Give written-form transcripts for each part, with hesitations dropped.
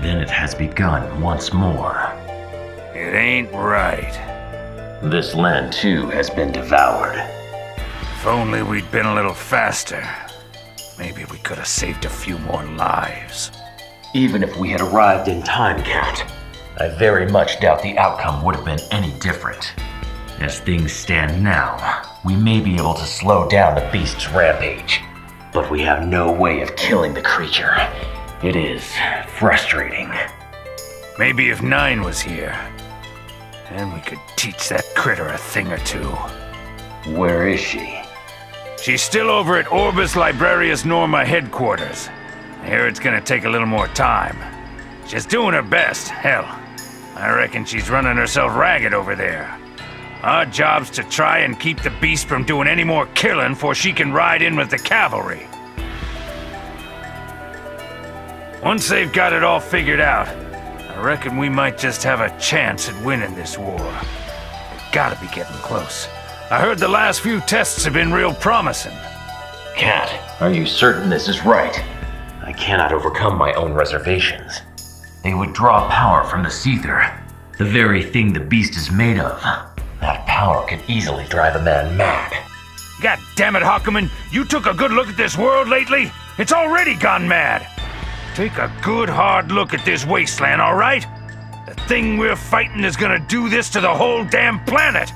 Then it has begun once more. It ain't right. This land too has been devoured. If only we'd been a little faster. Maybe we could have saved a few more lives. Even if we had arrived in time, Cat, I very much doubt the outcome would have been any different. As things stand now, we may be able to slow down the beast's rampage, but we have no way of killing the creature. It is frustrating. Maybe if Nine was here, then we could teach that critter a thing or two. Where is she? She's still over at Orbis Librarius Norma headquarters. I hear it's gonna take a little more time. She's doing her best. Hell, I reckon she's running herself ragged over there. Our job's to try and keep the beast from doing any more killing before she can ride in with the cavalry. Once they've got it all figured out, I reckon we might just have a chance at winning this war. We've gotta be getting close. I heard the last few tests have been real promising. Cat, are you certain this is right? I cannot overcome my own reservations. They would draw power from the Seether, the very thing the beast is made of. That power could easily drive a man mad. God damn it, Hockerman! You took a good look at this world lately? It's already gone mad! Take a good hard look at this wasteland, alright? The thing we're fighting is gonna do this to the whole damn planet!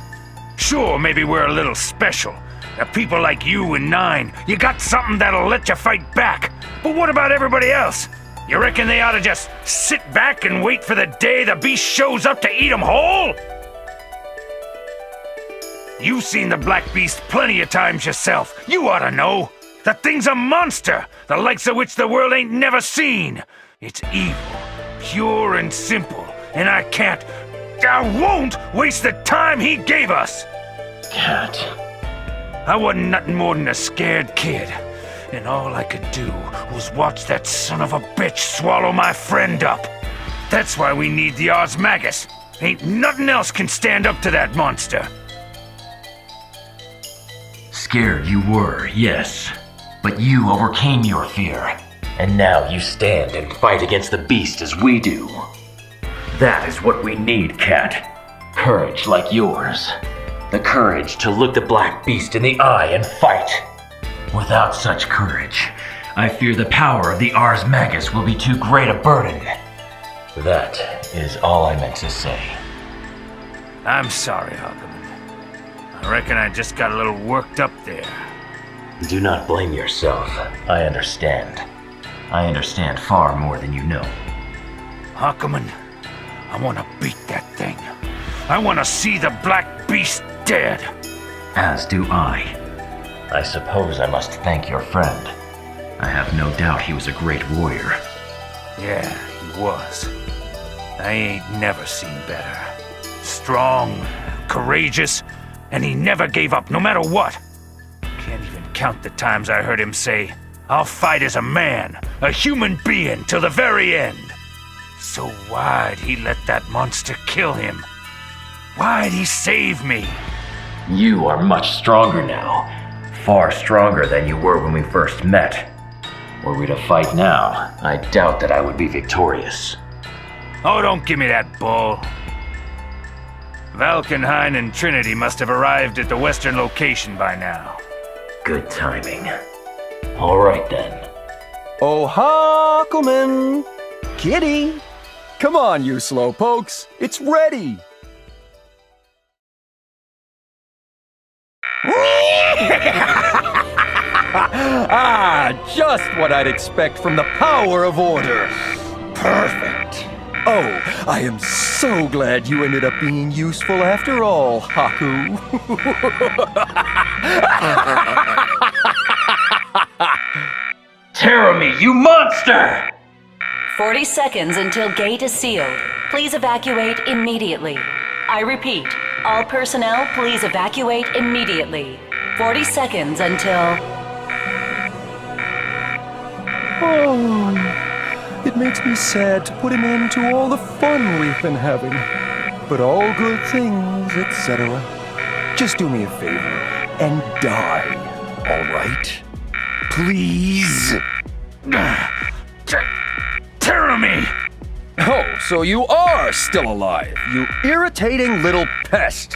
Sure, maybe we're a little special. The people like you and Nine, you got something that'll let you fight back. But what about everybody else? You reckon they ought to just sit back and wait for the day the beast shows up to eat them whole? You've seen the Black Beast plenty of times yourself. You ought to know. The thing's a monster, the likes of which the world ain't never seen. It's evil, pure and simple, and I won't waste the time he gave us. Cat. I wasn't nothing more than a scared kid, and all I could do was watch that son of a bitch swallow my friend up. That's why we need the Ars Magus. Ain't nothing else can stand up to that monster. Scared you were, yes. But you overcame your fear, and now you stand and fight against the beast as we do. That is what we need, Cat. Courage like yours. The courage to look the Black Beast in the eye and fight. Without such courage, I fear the power of the Ars Magus will be too great a burden. That is all I meant to say. I'm sorry, Hockerman. I reckon I just got a little worked up there. Do not blame yourself. I understand. I understand far more than you know. Hockerman, I want to beat that thing. I want to see the Black Beast dead. As do I. I suppose I must thank your friend. I have no doubt he was a great warrior. Yeah, he was. I ain't never seen better. Strong, courageous, and he never gave up, no matter what. Can't even count the times I heard him say, "I'll fight as a man, a human being, till the very end." So why'd he let that monster kill him? Why'd he save me? You are much stronger now. Far stronger than you were when we first met. Were we to fight now, I doubt that I would be victorious. Oh, don't give me that bull. Valkenhayn and Trinity must have arrived at the western location by now. Good timing. All right then. Oh, Hockelman! Kitty! Come on, you slowpokes. It's ready! Just what I'd expect from the power of order. Perfect. Oh, I am so glad you ended up being useful after all, Haku. Terramy, you monster! 40 seconds until gate is sealed. Please evacuate immediately. I repeat, all personnel, please evacuate immediately. 40 seconds until... Oh, it makes me sad to put an end to all the fun we've been having. But all good things, etc. Just do me a favor and die, all right? Please? Terramy! Oh, so you are still alive, you irritating little pest.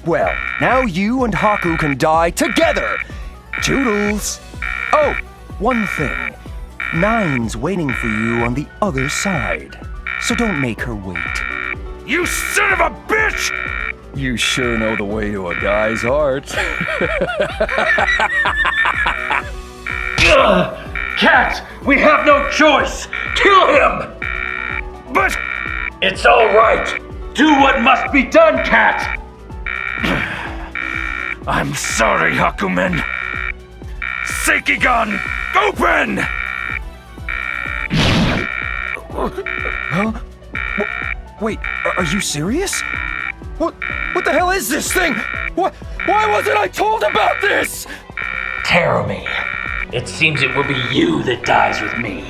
Well, now you and Haku can die together. Toodles. Oh, one thing. Nine's waiting for you on the other side, so don't make her wait. You son of a bitch! You sure know the way to a guy's heart. Cat, we have no choice! Kill him! But It's all right! Do what must be done, Cat! I'm sorry, Hakumen. Seikigan, open! Huh? Wait, are you serious? What the hell is this thing? Why wasn't I told about this? Terumi, it seems it will be you that dies with me,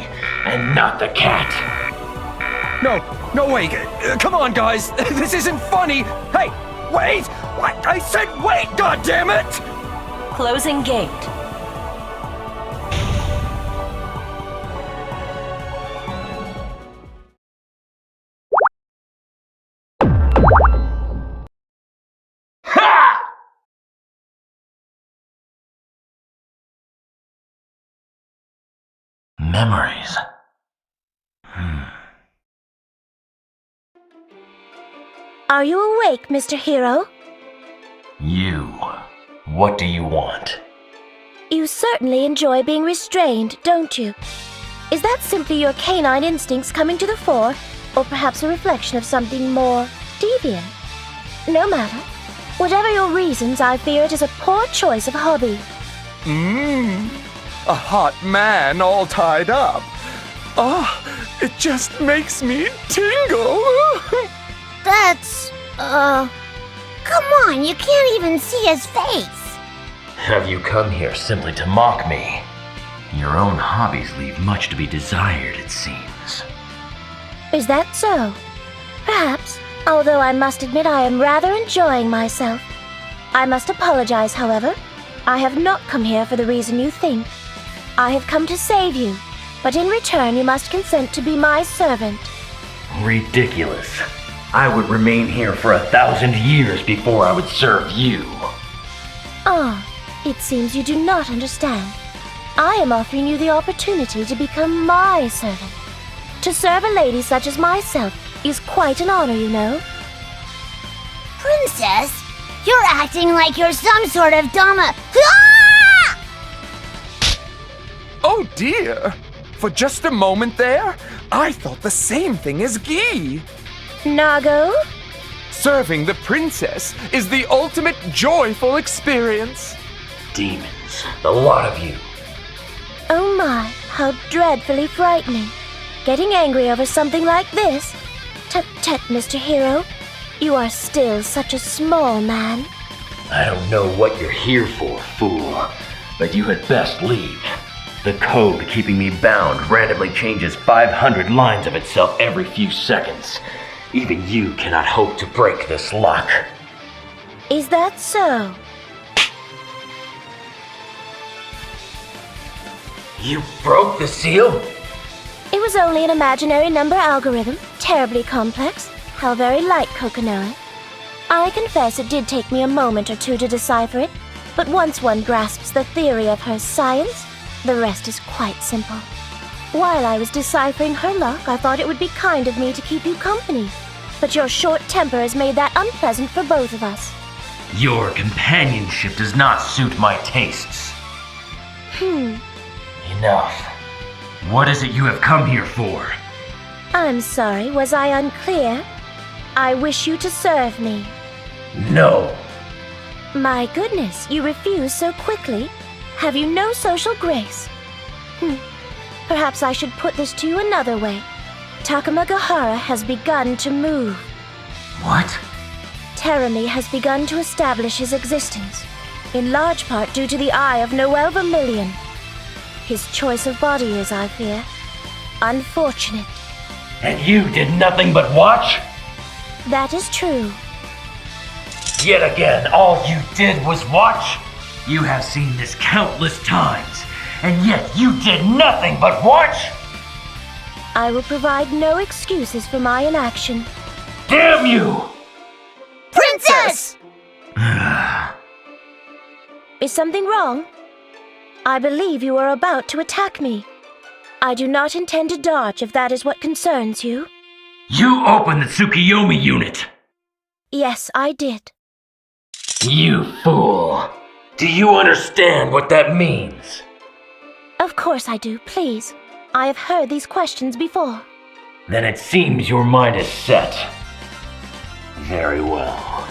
and not the cat. No way. Come on, guys. This isn't funny. Hey, wait! What? I said wait, goddammit! Closing gate. Ha! Memories. Are you awake, Mr. Hero? You. What do you want? You certainly enjoy being restrained, don't you? Is that simply your canine instincts coming to the fore, or perhaps a reflection of something more deviant? No matter. Whatever your reasons, I fear it is a poor choice of hobby. A hot man all tied up. It just makes me tingle. That's, come on, you can't even see his face. Have you come here simply to mock me? Your own hobbies leave much to be desired, it seems. Is that so? Perhaps, although I must admit I am rather enjoying myself. I must apologize, however. I have not come here for the reason you think. I have come to save you, but in return you must consent to be my servant. Ridiculous. I would remain here for 1,000 years before I would serve you. It seems you do not understand. I am offering you the opportunity to become my servant. To serve a lady such as myself is quite an honor, you know. Princess, you're acting like you're some sort of dumb. Oh dear. For just a moment there, I thought the same thing as Guy. Nago? Serving the princess is the ultimate joyful experience. Demons, the lot of you. Oh my, how dreadfully frightening. Getting angry over something like this? Tut-tut, Mr. Hero. You are still such a small man. I don't know what you're here for, fool, but you had best leave. The code keeping me bound randomly changes 500 lines of itself every few seconds. Even you cannot hope to break this lock. Is that so? You broke the seal? It was only an imaginary number algorithm, terribly complex. How very like Kokonoe. I confess it did take me a moment or two to decipher it, but once one grasps the theory of her science, the rest is quite simple. While I was deciphering her lock, I thought it would be kind of me to keep you company, but your short temper has made that unpleasant for both of us. Your companionship does not suit my tastes. Enough. What is it you have come here for? I'm sorry, was I unclear? I wish you to serve me. No. My goodness, you refuse so quickly. Have you no social grace? Perhaps I should put this to you another way. Takamagahara has begun to move. What? Terumi has begun to establish his existence, in large part due to the eye of Noel Vermillion. His choice of body is, I fear, unfortunate. And you did nothing but watch? That is true. Yet again, all you did was watch? You have seen this countless times, and yet you did nothing but watch? I will provide no excuses for my inaction. Damn you! Princess! Is something wrong? I believe you are about to attack me. I do not intend to dodge if that is what concerns you. You opened the Tsukiyomi unit! Yes, I did. You fool! Do you understand what that means? Of course I do, please. I have heard these questions before. Then it seems your mind is set. Very well.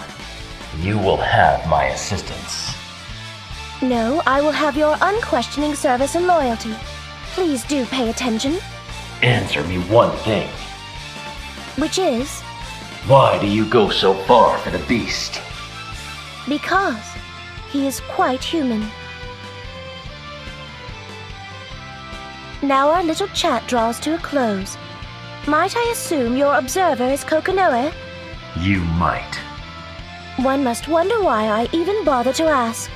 You will have my assistance. No, I will have your unquestioning service and loyalty. Please do pay attention. Answer me one thing. Which is, Why do you go so far for the beast? because he is quite human. Now our little chat draws to a close. Might I assume your observer is Kokonoe? You might. One must wonder why I even bother to ask.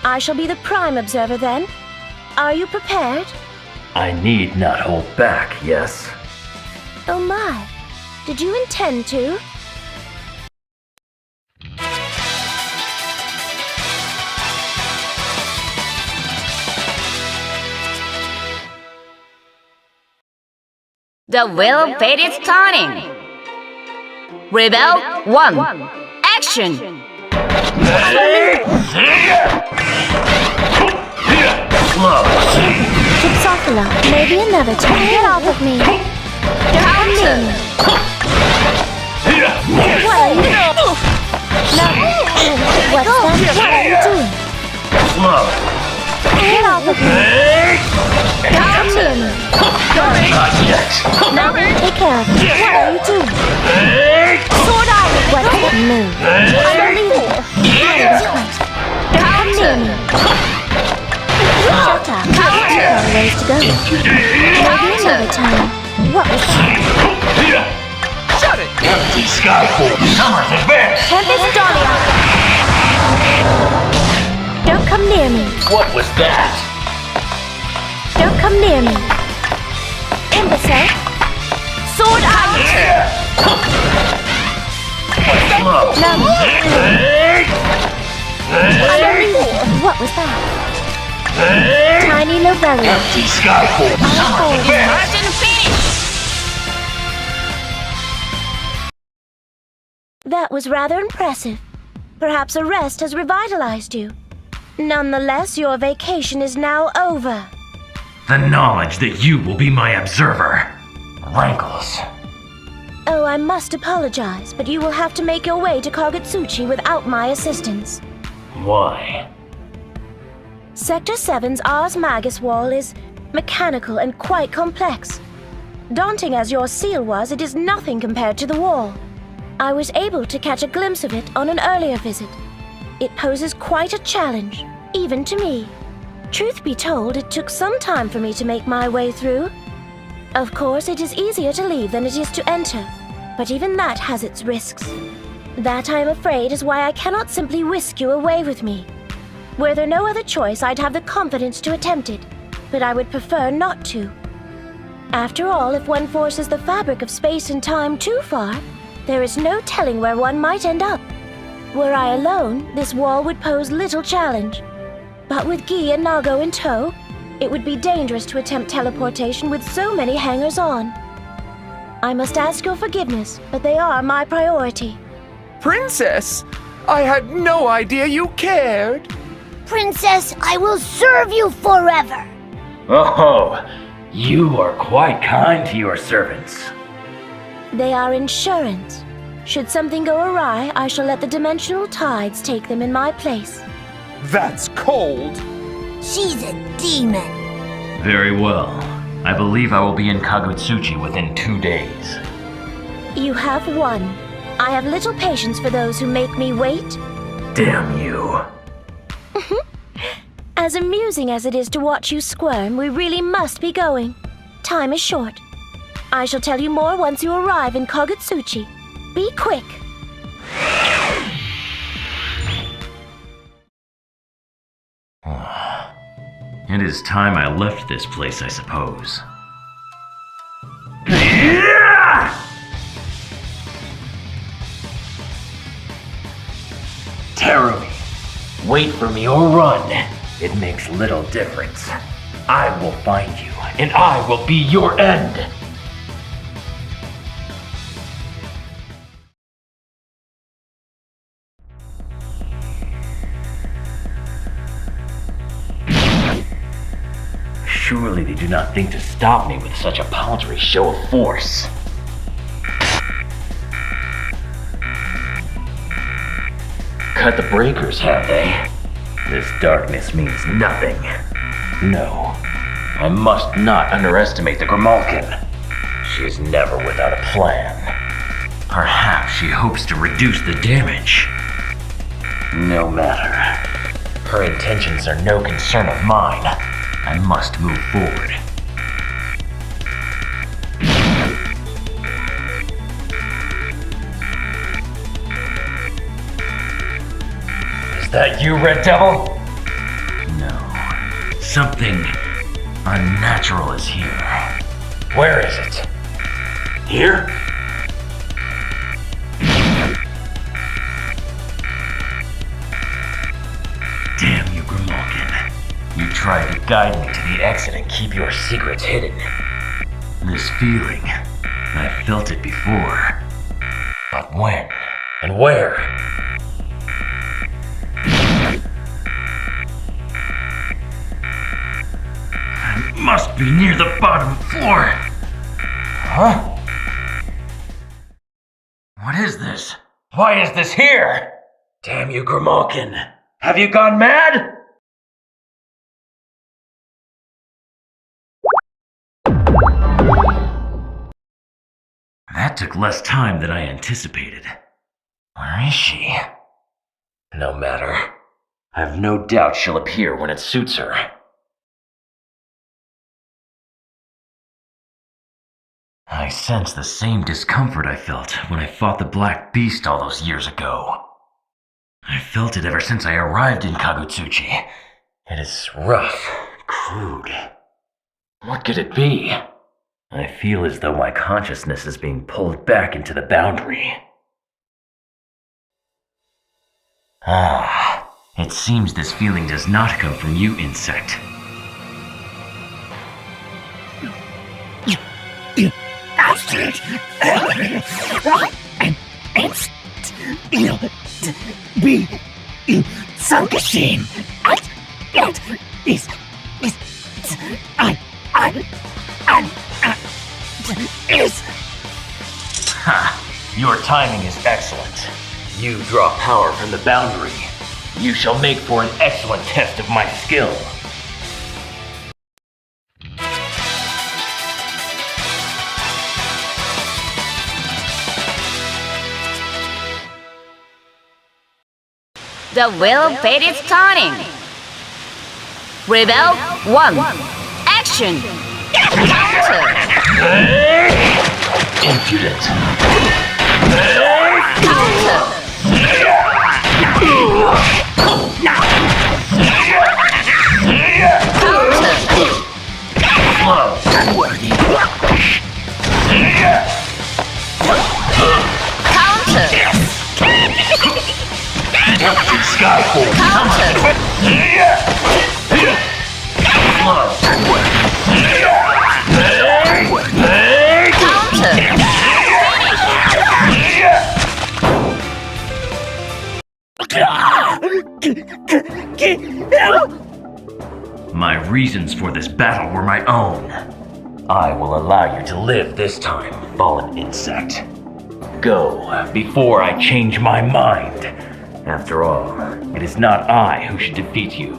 I shall be the prime observer then. Are you prepared? I need not hold back, yes? Oh my. Did you intend to? The wheel of fate is turning. Rebel 1. Action! Chipsakala, maybe another time. Get off of me. Counter! What are you doing? No. What's that? What are you doing? Get off of me. Come near me. Not yet. Now, take care of me. What are you doing? Sword Eye. What's that move? Unbelievable. Come near me. Shut up. I've got a ways to go. Maybe another time. What was that? Empty Skyfall. Summer's advance. Tempest Dahlia. Don't come near me. What was that? Don't come near me. Imbecile. Sword Eye. Love. No. Unbelievable. What was that? Tiny Lobelia. Empty Skyfall. Summer's advance. Martin finish! That was rather impressive. Perhaps a rest has revitalized you. Nonetheless, your vacation is now over. The knowledge that you will be my observer rankles. Oh, I must apologize, but you will have to make your way to Kagutsuchi without my assistance. Why? Sector 7's Ars Magus wall is mechanical and quite complex. Daunting as your seal was, it is nothing compared to the wall. I was able to catch a glimpse of it on an earlier visit. It poses quite a challenge, even to me. Truth be told, it took some time for me to make my way through. Of course, it is easier to leave than it is to enter, but even that has its risks. That, I am afraid, is why I cannot simply whisk you away with me. Were there no other choice, I'd have the confidence to attempt it, but I would prefer not to. After all, if one forces the fabric of space and time too far, there is no telling where one might end up. Were I alone, this wall would pose little challenge. But with Guy and Nago in tow, it would be dangerous to attempt teleportation with so many hangers-on. I must ask your forgiveness, but they are my priority. Princess, I had no idea you cared. Princess, I will serve you forever. Oh, you are quite kind to your servants. They are insurance. Should something go awry, I shall let the dimensional tides take them in my place. That's cold. She's a demon. Very well. I believe I will be in Kagutsuchi within 2 days. You have won. I have little patience for those who make me wait. Damn you. As amusing as it is to watch you squirm, we really must be going. Time is short. I shall tell you more once you arrive in Kagutsuchi. Be quick. It is time I left this place, I suppose. terror me. Wait for me or run. It makes little difference. I will find you, and I will be your end. Surely they do not think to stop me with such a paltry show of force. Cut the breakers, have they? This darkness means nothing. No, I must not underestimate the Grimalkin. She is never without a plan. Perhaps she hopes to reduce the damage. No matter. Her intentions are no concern of mine. I must move forward. Is that you, Red Devil? No. Something unnatural is here. Where is it? Here? Damn you, Grimalkin. You tried to guide me to the exit and keep your secrets hidden. This feeling, I felt it before. But when? And where? I must be near the bottom floor. Huh? What is this? Why is this here? Damn you, Grimalkin. Have you gone mad? That took less time than I anticipated. Where is she? No matter. I have no doubt she'll appear when it suits her. I sense the same discomfort I felt when I fought the Black Beast all those years ago. I felt it ever since I arrived in Kagutsuchi. It is rough, crude. What could it be? I feel as though my consciousness is being pulled back into the boundary. Ah, it seems this feeling does not come from you, insect. Be Sankashin. Ha! Your timing is excellent. You draw power from the boundary. You shall make for an excellent test of my skill. The wheel of fate is turning. Rebel 1. Action! Counter! Impudent. Counter! Counter! Skyfall. Counter! My reasons for this battle were my own. I will allow you to live this time, fallen insect. Go, before I change my mind. After all, it is not I who should defeat you.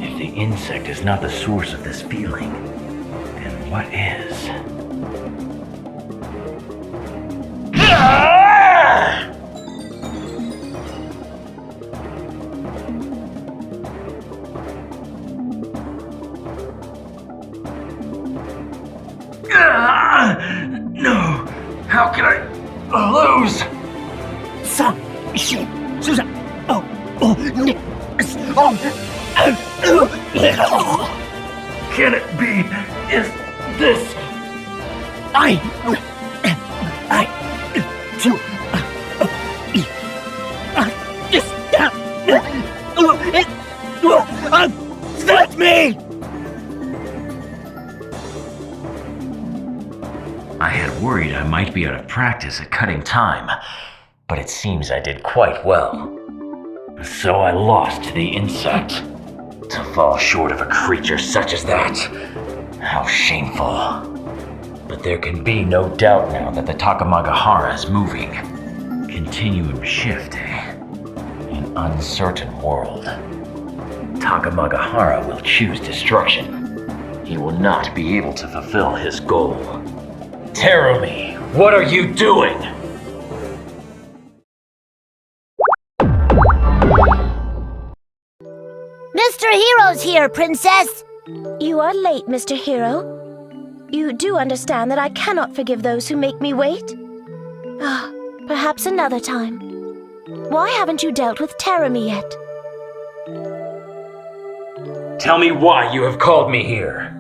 If the insect is not the source of this feeling, then what is? No! How can I lose? Can it be? Is this That's me! I had worried I might be out of practice at cutting time, but it seems I did quite well. So I lost to the insect. To fall short of a creature such as that. How shameful. But there can be no doubt now that the Takamagahara is moving. Continuum shift, eh? An uncertain world. Takamagahara will choose destruction. He will not be able to fulfill his goal. Terumi, what are you doing? Mr. Hero's here, Princess! You are late, Mr. Hero. You do understand that I cannot forgive those who make me wait? Ah, perhaps another time. Why haven't you dealt with Terumi yet? Tell me why you have called me here.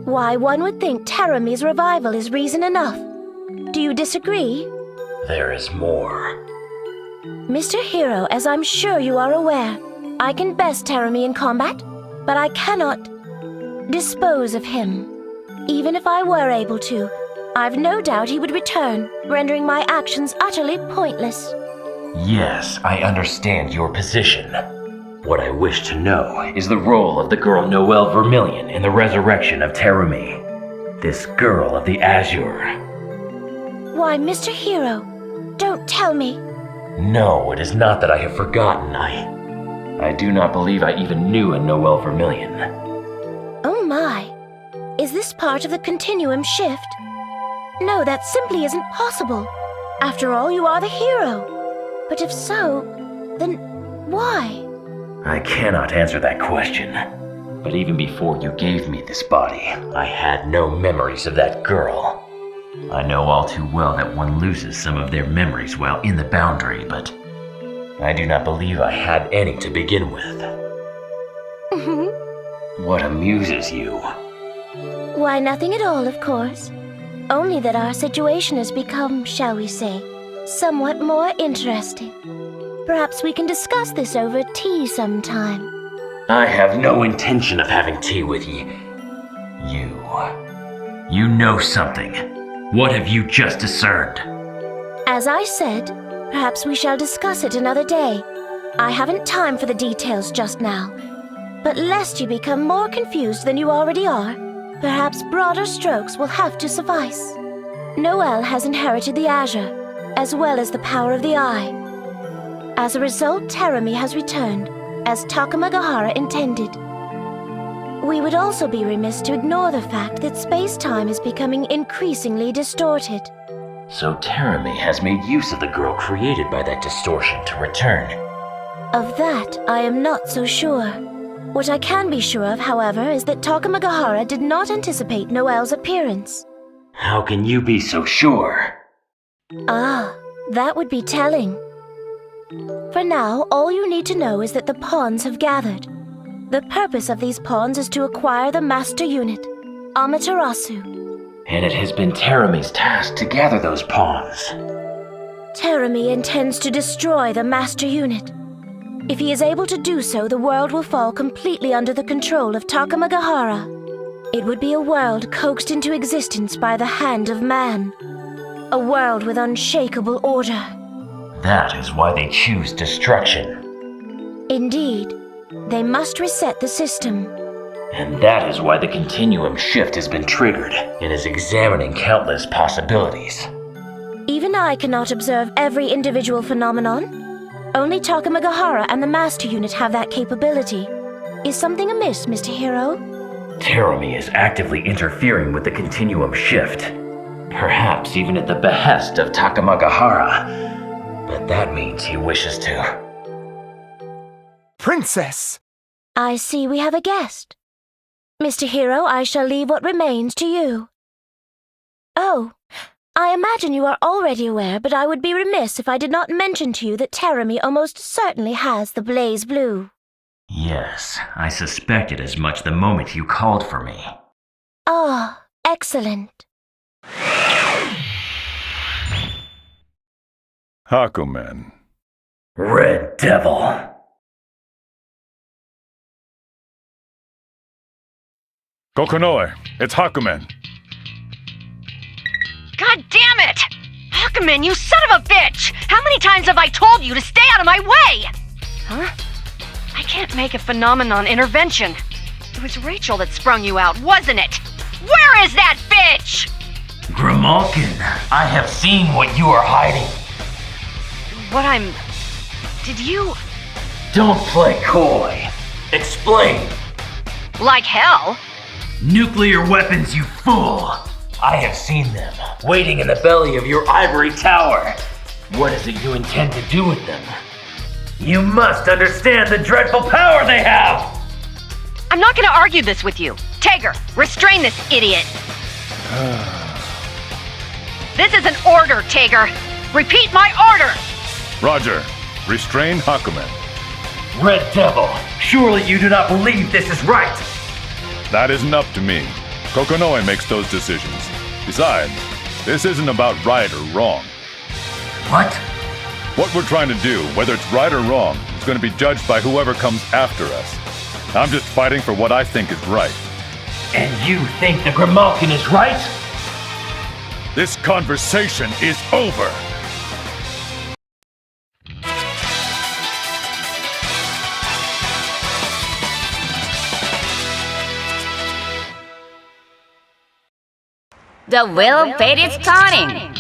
Why, one would think Terumi's revival is reason enough. Do you disagree? There is more. Mr. Hero, as I'm sure you are aware, I can best Terumi in combat, but I cannot dispose of him. Even if I were able to, I've no doubt he would return, rendering my actions utterly pointless. Yes, I understand your position. What I wish to know is the role of the girl Noelle Vermilion in the resurrection of Terumi. This girl of the Azure. Why, Mr. Hero, don't tell me. No, it is not that I have forgotten. I do not believe I even knew a Noelle Vermilion. Oh my. Is this part of the Continuum shift? No, that simply isn't possible. After all, you are the hero. But if so, then why? I cannot answer that question. But even before you gave me this body, I had no memories of that girl. I know all too well that one loses some of their memories while in the boundary, but I do not believe I had any to begin with. What amuses you? Why, nothing at all, of course. Only that our situation has become, shall we say, somewhat more interesting. Perhaps we can discuss this over tea sometime. I have no intention of having tea with you. You know something. What have you just discerned? As I said, perhaps we shall discuss it another day. I haven't time for the details just now. But lest you become more confused than you already are, perhaps broader strokes will have to suffice. Noelle has inherited the Azure, as well as the power of the Eye. As a result, Terumi has returned, as Takamagahara intended. We would also be remiss to ignore the fact that space-time is becoming increasingly distorted. So Terumi has made use of the girl created by that distortion to return. Of that, I am not so sure. What I can be sure of, however, is that Takamagahara did not anticipate Noelle's appearance. How can you be so sure? Ah, that would be telling. For now, all you need to know is that the pawns have gathered. The purpose of these pawns is to acquire the master unit, Amaterasu. And it has been Terumi's task to gather those pawns. Terumi intends to destroy the master unit. If he is able to do so, the world will fall completely under the control of Takamagahara. It would be a world coaxed into existence by the hand of man. A world with unshakable order. That is why they choose destruction. Indeed, they must reset the system. And that is why the Continuum shift has been triggered and is examining countless possibilities. Even I cannot observe every individual phenomenon. Only Takamagahara and the Master Unit have that capability. Is something amiss, Mr. Hero? Terumi is actively interfering with the Continuum shift. Perhaps even at the behest of Takamagahara. But that means he wishes to. Princess! I see we have a guest. Mr. Hero, I shall leave what remains to you. Oh, I imagine you are already aware, but I would be remiss if I did not mention to you that Terumi almost certainly has the BlazBlue. Yes, I suspected as much the moment you called for me. Ah, excellent. Hakumen. Red Devil. Kokonoe, it's Hakumen. God damn it! Hawkman, you son of a bitch! How many times have I told you to stay out of my way? Huh? I can't make a phenomenon intervention. It was Rachel that sprung you out, wasn't it? Where is that bitch? Grimalkin, I have seen what you are hiding. Did you... Don't play coy. Explain. Like hell? Nuclear weapons, you fool! I have seen them, waiting in the belly of your ivory tower. What is it you intend to do with them? You must understand the dreadful power they have! I'm not gonna argue this with you. Tager, restrain this idiot. This is an order, Tager. Repeat my order! Roger, restrain Hakumen. Red Devil, surely you do not believe this is right! That isn't up to me. Kokonoe makes those decisions. Besides, this isn't about right or wrong. What? What we're trying to do, whether it's right or wrong, is going to be judged by whoever comes after us. I'm just fighting for what I think is right. And you think the Grimalkin is right? This conversation is over! The wheel of fate is turning.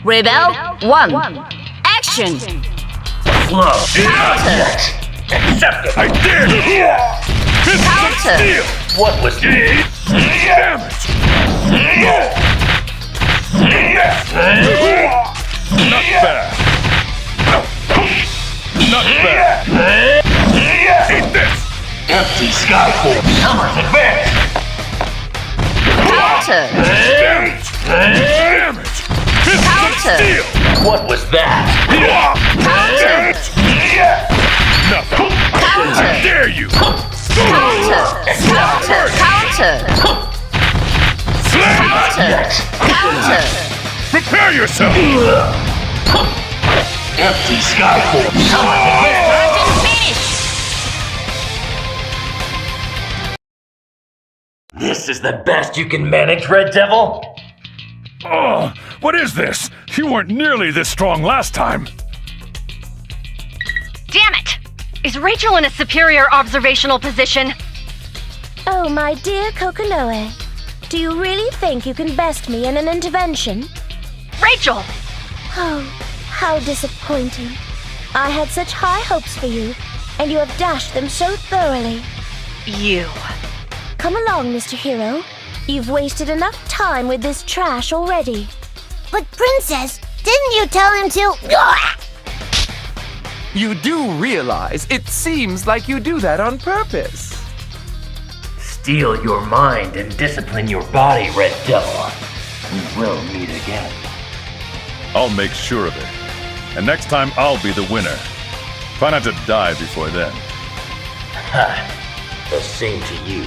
Rebel 1. Action! Slow. Counter! Accept it! I dare you! Counter! What was this? Damn it! Not bad! Not bad! Eat this! Empty Skyfall. Summer's advanced! Counter! Damn it! Damn it! This Counter! is steel! What was that? Counter! Nothing! Counter! I dare you! Counter! Counter! Counter! Slam! Counter! Prepare yourself! Empty Skyfall. Summer's advanced! Finish! This is the best you can manage, Red Devil? Oh, what is this? You weren't nearly this strong last time. Damn it! Is Rachel in a superior observational position? Oh, my dear Kokonoe. Do you really think you can best me in an intervention? Rachel! Oh, how disappointing. I had such high hopes for you, and you have dashed them so thoroughly. You. Come along, Mr. Hero. You've wasted enough time with this trash already. But Princess, didn't you tell him to... You do realize it seems like you do that on purpose. Steel your mind and discipline your body, Red Devil. We will meet again. I'll make sure of it. And next time I'll be the winner. Try not to die before then. Ha! The same to you.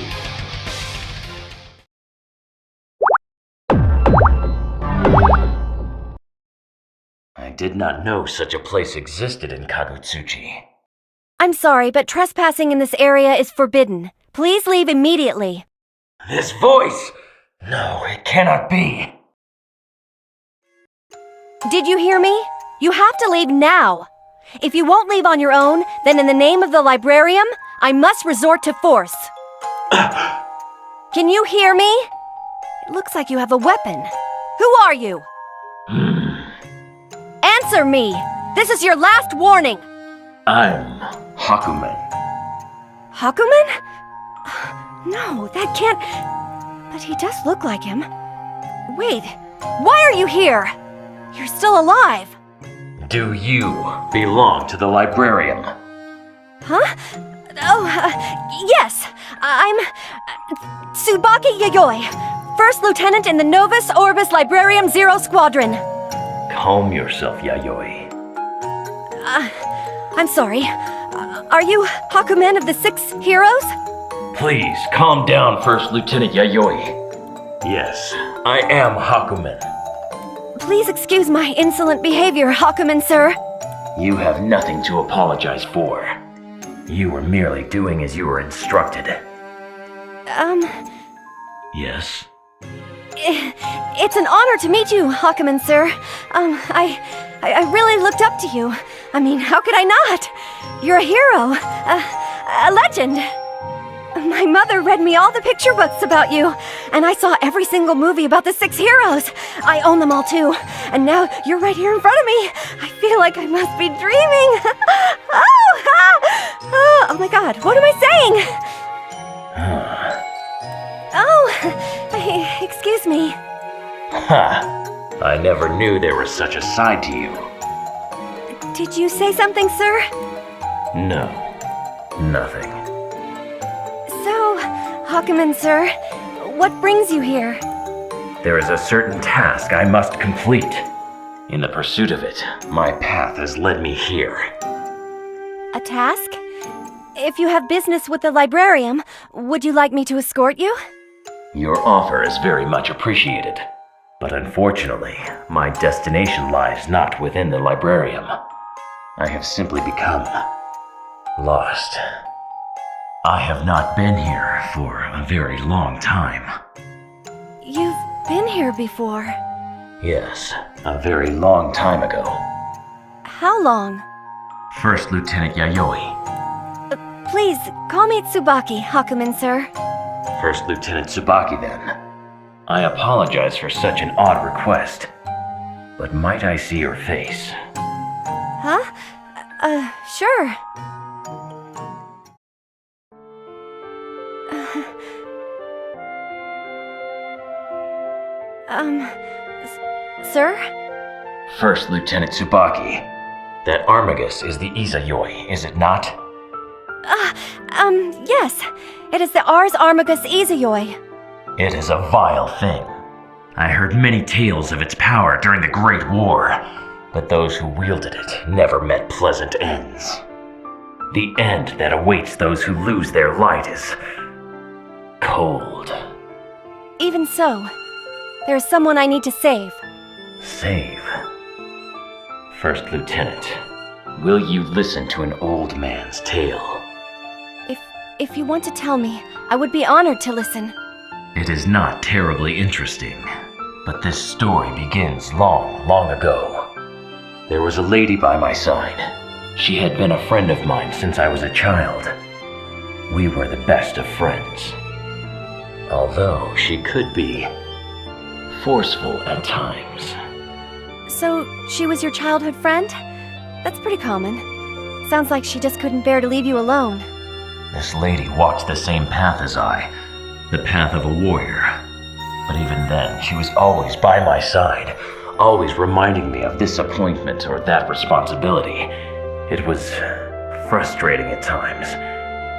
I did not know such a place existed in Kagutsuchi. I'm sorry, but trespassing in this area is forbidden. Please leave immediately. This voice! No, it cannot be. Did you hear me? You have to leave now. If you won't leave on your own, then in the name of the librarium, I must resort to force. Can you hear me? It looks like you have a weapon. Who are you? Answer me! This is your last warning! I'm Hakumen. Hakumen? No, that can't... But he does look like him. Wait, why are you here? You're still alive. Do you belong to the librarium? Huh? Oh, yes. I'm... Tsubaki Yayoi, First Lieutenant in the Novus Orbis Librarium Zero Squadron. Calm yourself, Yayoi. I'm sorry. Are you Hakumen of the 6 Heroes? Please, calm down, First Lieutenant Yayoi. Yes, I am Hakumen. Please excuse my insolent behavior, Hakumen, sir. You have nothing to apologize for. You were merely doing as you were instructed. Yes? It's an honor to meet you, Hakumen, sir. I really looked up to you. I mean, how could I not? You're a hero, a legend. My mother read me all the picture books about you, and I saw every single movie about the 6 heroes. I own them all too, and now you're right here in front of me. I feel like I must be dreaming. Oh my God, what am I saying? Excuse me. Ha! I never knew there was such a side to you. Did you say something, sir? No, nothing. So, Hakumen, sir, what brings you here? There is a certain task I must complete. In the pursuit of it, my path has led me here. A task? If you have business with the librarian, would you like me to escort you? Your offer is very much appreciated, but unfortunately, my destination lies not within the librarium. I have simply become lost. I have not been here for a very long time. You've been here before. Yes, a very long time ago. How long? First Lieutenant Yayoi. Please, call me Tsubaki, Hakumen, sir. First Lieutenant Tsubaki, then. I apologize for such an odd request, but might I see your face? Huh? Sure. Sir? First Lieutenant Tsubaki. That Armagus is the Izayoi, is it not? Yes. It is the Ars Armagus Izayoi. It is a vile thing. I heard many tales of its power during the Great War, but those who wielded it never met pleasant ends. The end that awaits those who lose their light is cold. Even so, there is someone I need to save. Save? First Lieutenant, will you listen to an old man's tale? If you want to tell me, I would be honored to listen. It is not terribly interesting, but this story begins long, long ago. There was a lady by my side. She had been a friend of mine since I was a child. We were the best of friends. Although she could be forceful at times. So, she was your childhood friend? That's pretty common. Sounds like she just couldn't bear to leave you alone. This lady walked the same path as I, the path of a warrior. But even then, she was always by my side, always reminding me of this appointment or that responsibility. It was frustrating at times,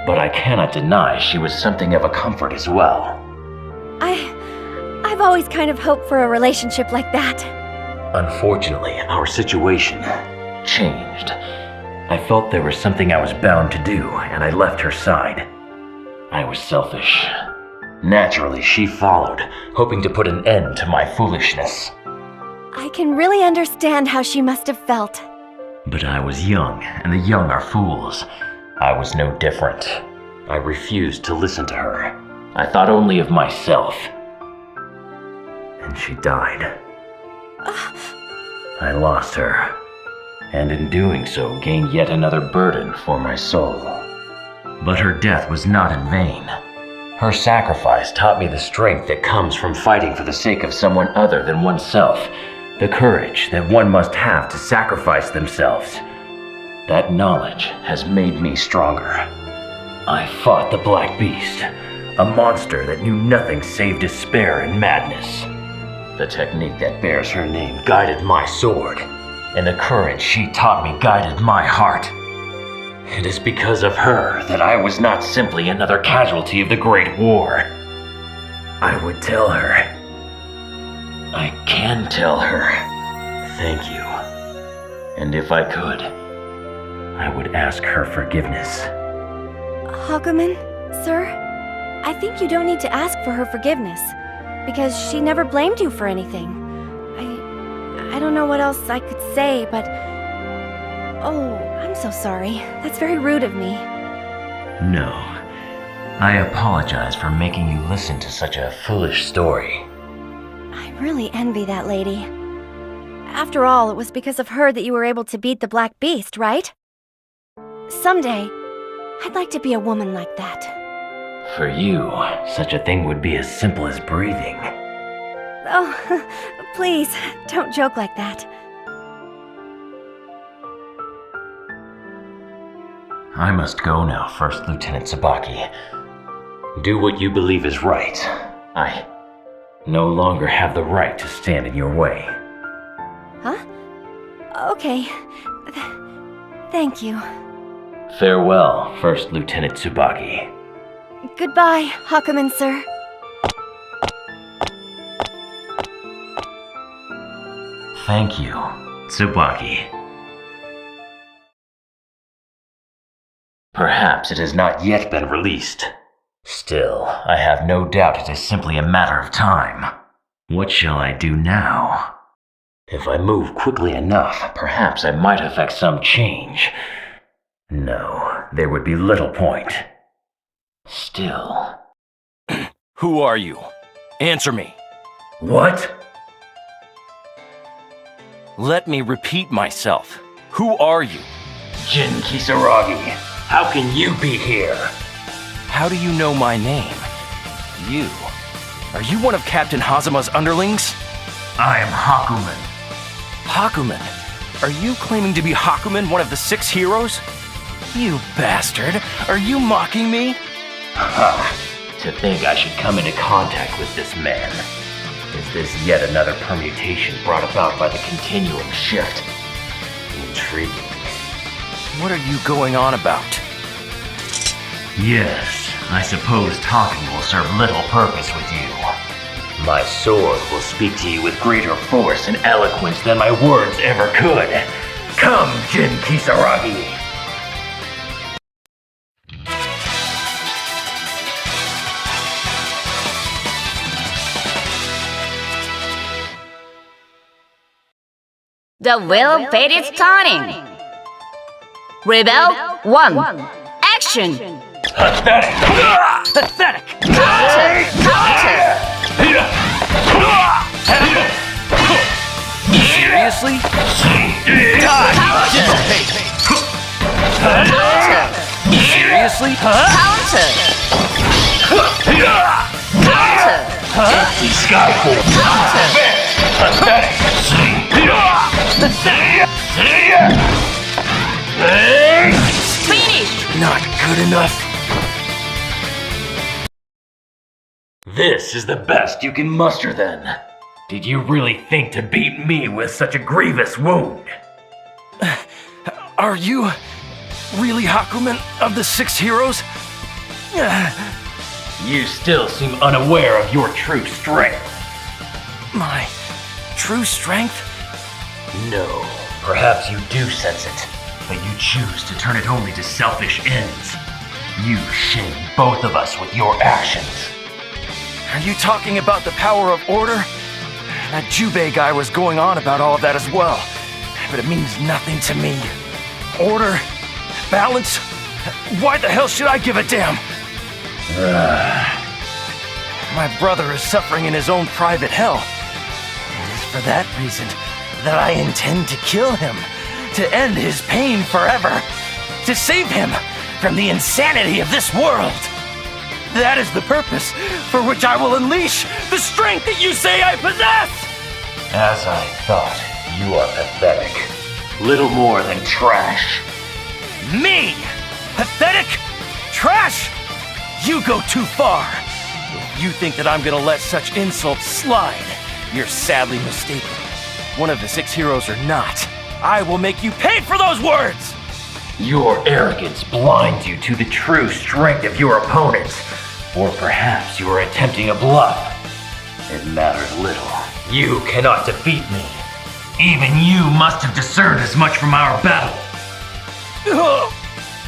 but I cannot deny she was something of a comfort as well. I've always kind of hoped for a relationship like that. Unfortunately, our situation changed. I felt there was something I was bound to do, and I left her side. I was selfish. Naturally, she followed, hoping to put an end to my foolishness. I can really understand how she must have felt. But I was young, and the young are fools. I was no different. I refused to listen to her. I thought only of myself. And she died. I lost her, and in doing so gained yet another burden for my soul. But her death was not in vain. Her sacrifice taught me the strength that comes from fighting for the sake of someone other than oneself, the courage that one must have to sacrifice themselves. That knowledge has made me stronger. I fought the Black Beast, a monster that knew nothing save despair and madness. The technique that bears her name guided my sword, and the courage she taught me guided my heart. It is because of her that I was not simply another casualty of the Great War. I would tell her. I can tell her. Thank you. And if I could, I would ask her forgiveness. Hakumen, sir? I think you don't need to ask for her forgiveness. because she never blamed you for anything. I don't know what else I could say, but... Oh, I'm so sorry. That's very rude of me. No. I apologize for making you listen to such a foolish story. I really envy that lady. After all, it was because of her that you were able to beat the Black Beast, right? Someday, I'd like to be a woman like that. For you, such a thing would be as simple as breathing. Oh, please, don't joke like that. I must go now, First Lieutenant Tsubaki. Do what you believe is right. I no longer have the right to stand in your way. Huh? Okay. Thank you. Farewell, First Lieutenant Tsubaki. Goodbye, Hakumen, sir. Thank you, Tsubaki. Perhaps it has not yet been released. Still, I have no doubt it is simply a matter of time. What shall I do now? If I move quickly enough, perhaps I might effect some change. No, there would be little point. Still... Who are you? Answer me. What? Let me repeat myself. Who are you? Jin Kisaragi, how can you be here? How do you know my name? You. Are you one of Captain Hazuma's underlings? I am Hakumen. Hakumen? Are you claiming to be Hakumen, one of the 6 heroes? You bastard! Are you mocking me? Ha! To think I should come into contact with this man. Is this yet another permutation brought about by the Continuum shift? Intriguing. What are you going on about? Yes, I suppose talking will serve little purpose with you. My sword will speak to you with greater force and eloquence than my words ever could. Come, Jin Kisaragi! The wheel of fate is turning. Rebel 1. Action! Pathetic! Pathetic! Counter! Seriously? Seriously? Counter! Empty Skyfall! Pathetic! Finish! Not good enough. This is the best you can muster then. Did you really think to beat me with such a grievous wound? Are you really Hakumen of the 6 heroes? You still seem unaware of your true strength. My true strength? No, perhaps you do sense it, but you choose to turn it only to selfish ends. You shame both of us with your actions. Are you talking about the power of order? That Jubei guy was going on about all of that as well, but it means nothing to me. Order? Balance? Why the hell should I give a damn? My brother is suffering in his own private hell. And it's for that reason that I intend to kill him, to end his pain forever, to save him from the insanity of this world. That is the purpose for which I will unleash the strength that you say I possess! As I thought, you are pathetic. Little more than trash. Me? Pathetic? Trash? You go too far. If you think that I'm gonna let such insults slide, you're sadly mistaken. One of the 6 heroes or not, I will make you pay for those words! Your arrogance blinds you to the true strength of your opponents. Or perhaps you are attempting a bluff. It matters little. You cannot defeat me. Even you must have discerned as much from our battle.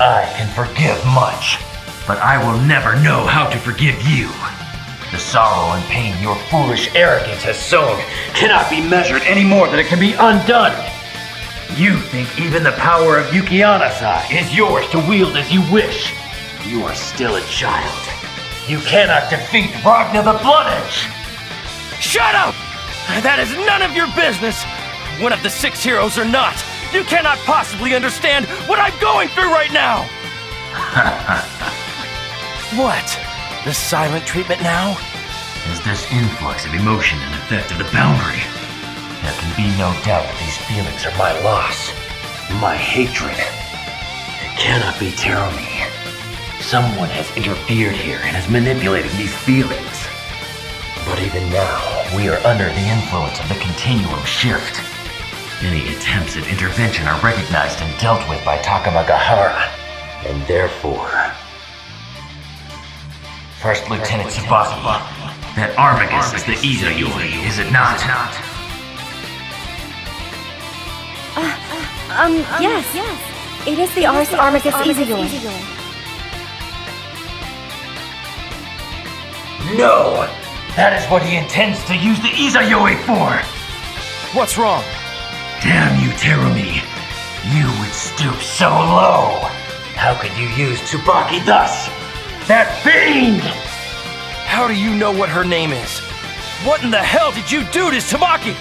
I can forgive much, but I will never know how to forgive you. The sorrow and pain your foolish arrogance has sown cannot be measured any more than it can be undone. You think even the power of Yuki-Anasai is yours to wield as you wish. You are still a child. You cannot defeat Ragna the Blood Edge. Shut up! That is none of your business. One of the 6 heroes or not, you cannot possibly understand what I'm going through right now. What? The silent treatment now? Is this influx of emotion an effect of the boundary? There can be no doubt that these feelings are my loss, my hatred. It cannot be Terumi. Someone has interfered here and has manipulated these feelings. But even now, we are under the influence of the Continuum shift. Any attempts at intervention are recognized and dealt with by Takamagahara, and therefore... First Lieutenant Tsubaki, that Armagus is the Izayoi, is it not? Yes. It is the Ars Armagus Izayoi. No! That is what he intends to use the Izayoi for! What's wrong? Damn you, Terumi! You would stoop so low! How could you use Tsubaki thus? That fiend! How do you know what her name is? What in the hell did you do to Tsubaki?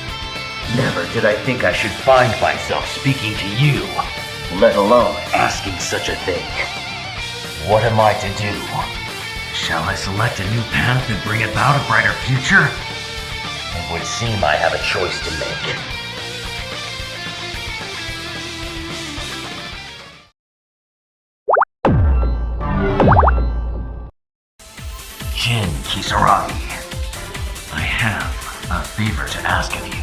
Never did I think I should find myself speaking to you, let alone asking such a thing. What am I to do? Shall I select a new path and bring about a brighter future? It would seem I have a choice to make. Jin Kisaragi, I have a favor to ask of you.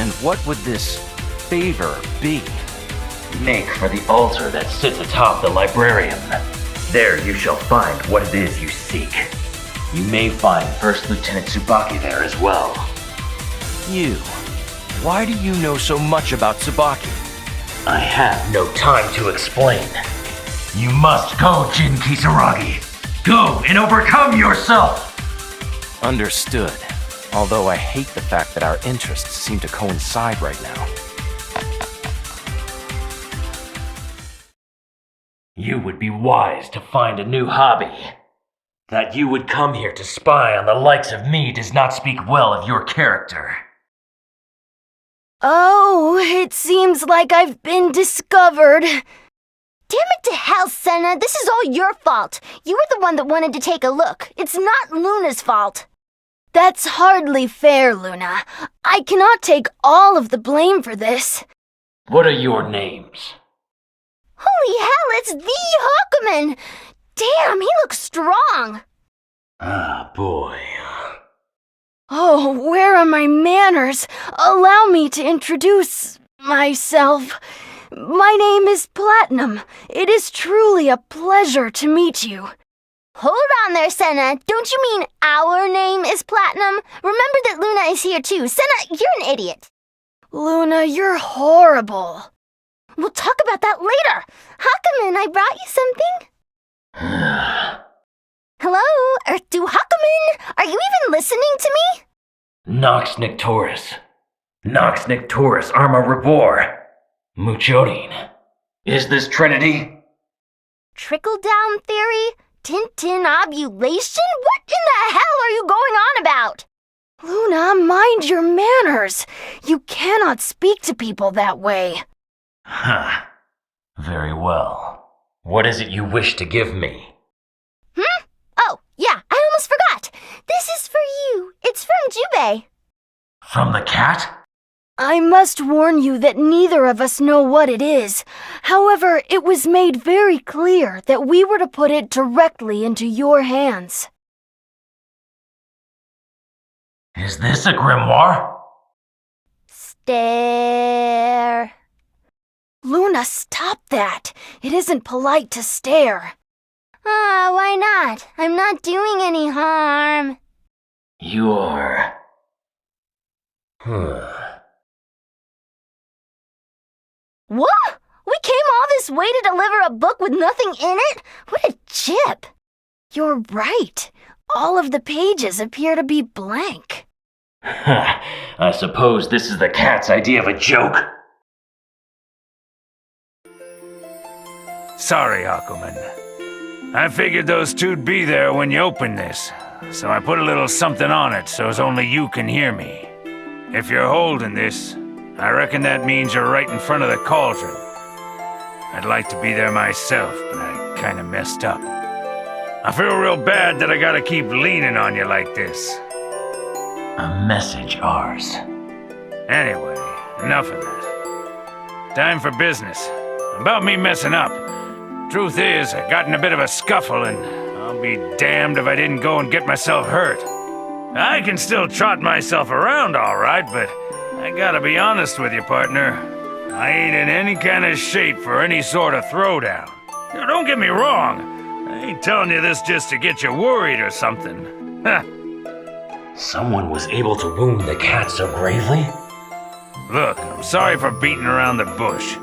And what would this favor be? Make for the altar that sits atop the librarium. There you shall find what it is you seek. You may find First Lieutenant Tsubaki there as well. You. Why do you know so much about Tsubaki? I have no time to explain. You must go, Jin Kisaragi. Go and overcome yourself! Understood. Although I hate the fact that our interests seem to coincide right now. You would be wise to find a new hobby. That you would come here to spy on the likes of me does not speak well of your character. Oh, it seems like I've been discovered. Damn it to hell, Senna. This is all your fault. You were the one that wanted to take a look. It's not Luna's fault. That's hardly fair, Luna. I cannot take all of the blame for this. What are your names? Holy hell, it's the Hawkman! Damn, he looks strong. Ah, boy. Oh, where are my manners? Allow me to introduce myself. My name is Platinum. It is truly a pleasure to meet you. Hold on there, Senna. Don't you mean our name is Platinum? Remember that Luna is here too. Senna, you're an idiot. Luna, you're horrible. We'll talk about that later. Hakaman, I brought you something. Hello, Earth-2 Hakaman? Are you even listening to me? Nox Nictoris. Nox Nictoris Arma Rebor. Muchorin. Is this Trinity? Trickle-down theory? Tintin-ovulation? What in the hell are you going on about? Luna, mind your manners. You cannot speak to people that way. Huh. Very well. What is it you wish to give me? Oh, yeah, I almost forgot. This is for you. It's from Jubei. From the cat? I must warn you that neither of us know what it is. However, it was made very clear that we were to put it directly into your hands. Is this a grimoire? Stare. Luna, stop that. It isn't polite to stare. Why not? I'm not doing any harm. You are... What? We came all this way to deliver a book with nothing in it? What a chip. You're right. All of the pages appear to be blank. I suppose this is the cat's idea of a joke. Sorry, Aquaman. I figured those two'd be there when you opened this, so I put a little something on it so's only you can hear me. If you're holding this, I reckon that means you're right in front of the cauldron. I'd like to be there myself, but I kinda messed up. I feel real bad that I gotta keep leaning on you like this. A message, ours. Anyway, enough of that. Time for business. About me messing up. Truth is, I got in a bit of a scuffle, and I'll be damned if I didn't go and get myself hurt. I can still trot myself around all right, but I gotta be honest with you, partner. I ain't in any kind of shape for any sort of throwdown. Now, don't get me wrong. I ain't telling you this just to get you worried or something. Someone was able to wound the cat so gravely? Look, I'm sorry for beating around the bush.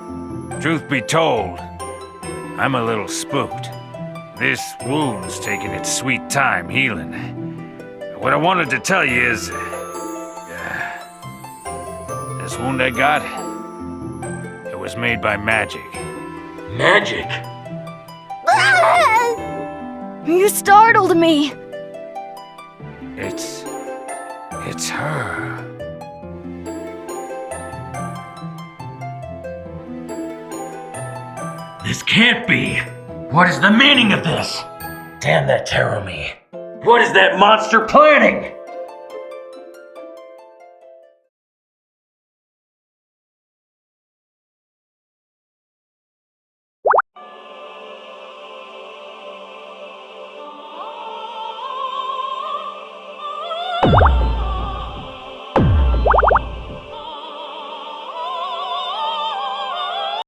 Truth be told, I'm a little spooked. This wound's taking its sweet time healing. What I wanted to tell you is... this wound I got, it was made by magic. Magic? You startled me. It's her. This can't be! What is the meaning of this? Damn that tarot me. What is that monster planning?